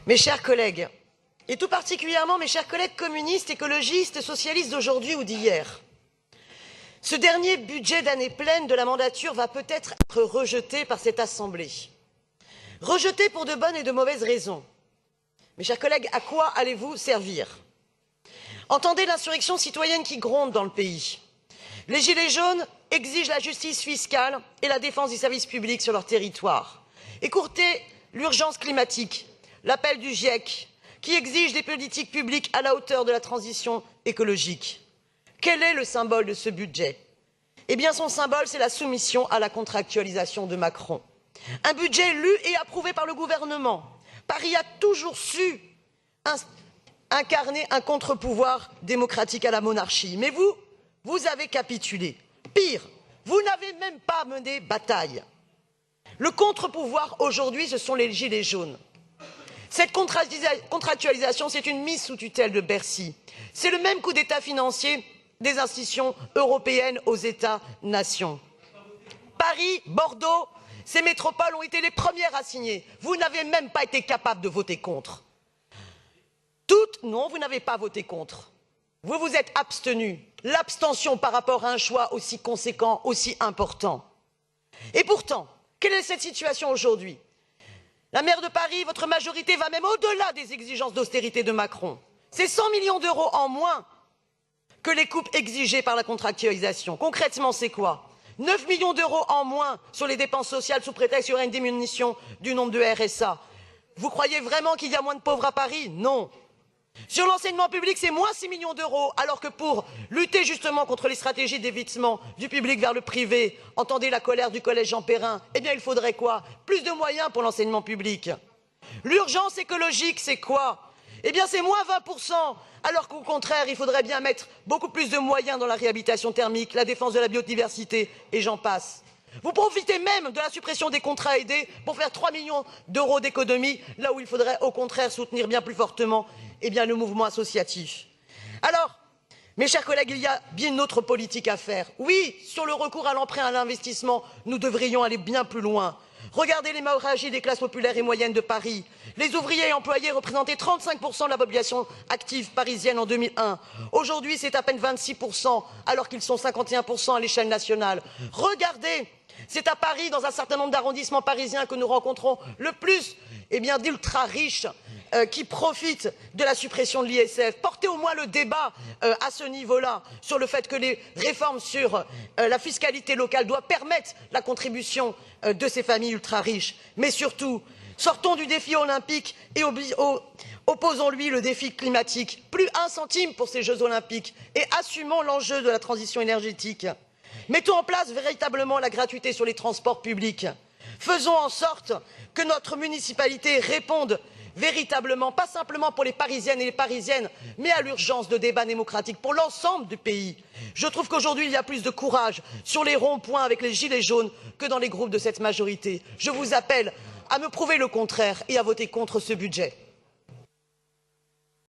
Mes chers collègues, et tout particulièrement mes chers collègues communistes, écologistes et socialistes d'aujourd'hui ou d'hier, ce dernier budget d'année pleine de la mandature va peut-être être rejeté par cette Assemblée. Rejeté pour de bonnes et de mauvaises raisons. Mes chers collègues, à quoi allez-vous servir? Entendez l'insurrection citoyenne qui gronde dans le pays. Les Gilets jaunes exigent la justice fiscale et la défense des services publics sur leur territoire. Écoutez l'urgence climatique, l'appel du GIEC, qui exige des politiques publiques à la hauteur de la transition écologique. Quel est le symbole de ce budget? Eh bien, son symbole, c'est la soumission à la contractualisation de Macron. Un budget lu et approuvé par le gouvernement. Paris a toujours su incarner un contre-pouvoir démocratique à la monarchie. Mais vous avez capitulé. Pire, vous n'avez même pas mené bataille. Le contre-pouvoir aujourd'hui, ce sont les Gilets jaunes. Cette contractualisation, c'est une mise sous tutelle de Bercy. C'est le même coup d'État financier des institutions européennes aux États-nations. Paris, Bordeaux, ces métropoles ont été les premières à signer. Vous n'avez même pas été capable de voter contre. Non, vous n'avez pas voté contre. Vous vous êtes abstenus. L'abstention par rapport à un choix aussi conséquent, aussi important. Et pourtant, quelle est cette situation aujourd'hui? La maire de Paris, votre majorité, va même au-delà des exigences d'austérité de Macron. C'est 100 millions d'euros en moins que les coupes exigées par la contractualisation. Concrètement, c'est quoi? 9 millions d'euros en moins sur les dépenses sociales sous prétexte qu'il y aurait une diminution du nombre de RSA. Vous croyez vraiment qu'il y a moins de pauvres à Paris? Non. Sur l'enseignement public, c'est moins 6 millions d'euros, alors que pour lutter justement contre les stratégies d'évitement du public vers le privé, entendez la colère du collège Jean Perrin, eh bien il faudrait quoi? Plus de moyens pour l'enseignement public. L'urgence écologique, c'est quoi? Eh bien c'est moins 20%, alors qu'au contraire, il faudrait bien mettre beaucoup plus de moyens dans la réhabilitation thermique, la défense de la biodiversité, et j'en passe. Vous profitez même de la suppression des contrats aidés pour faire 3 millions d'euros d'économies, là où il faudrait au contraire soutenir bien plus fortement le mouvement associatif. Alors, mes chers collègues, il y a bien une autre politique à faire. Oui, sur le recours à l'emprunt à l'investissement, nous devrions aller bien plus loin. Regardez l'hémorragie des classes populaires et moyennes de Paris. Les ouvriers et employés représentaient 35% de la population active parisienne en 2001. Aujourd'hui, c'est à peine 26%, alors qu'ils sont 51% à l'échelle nationale. Regardez, c'est à Paris, dans un certain nombre d'arrondissements parisiens, que nous rencontrons le plus d'ultra riches qui profitent de la suppression de l'ISF. Portez au moins le débat à ce niveau-là, sur le fait que les réformes sur la fiscalité locale doivent permettre la contribution de ces familles ultra riches. Mais surtout, sortons du défi olympique et opposons-lui le défi climatique. Plus un centime pour ces Jeux olympiques et assumons l'enjeu de la transition énergétique. Mettons en place véritablement la gratuité sur les transports publics. Faisons en sorte que notre municipalité réponde véritablement, pas simplement pour les Parisiennes et les Parisiennes, mais à l'urgence de débat démocratique pour l'ensemble du pays. Je trouve qu'aujourd'hui, il y a plus de courage sur les ronds-points avec les gilets jaunes que dans les groupes de cette majorité. Je vous appelle à me prouver le contraire et à voter contre ce budget.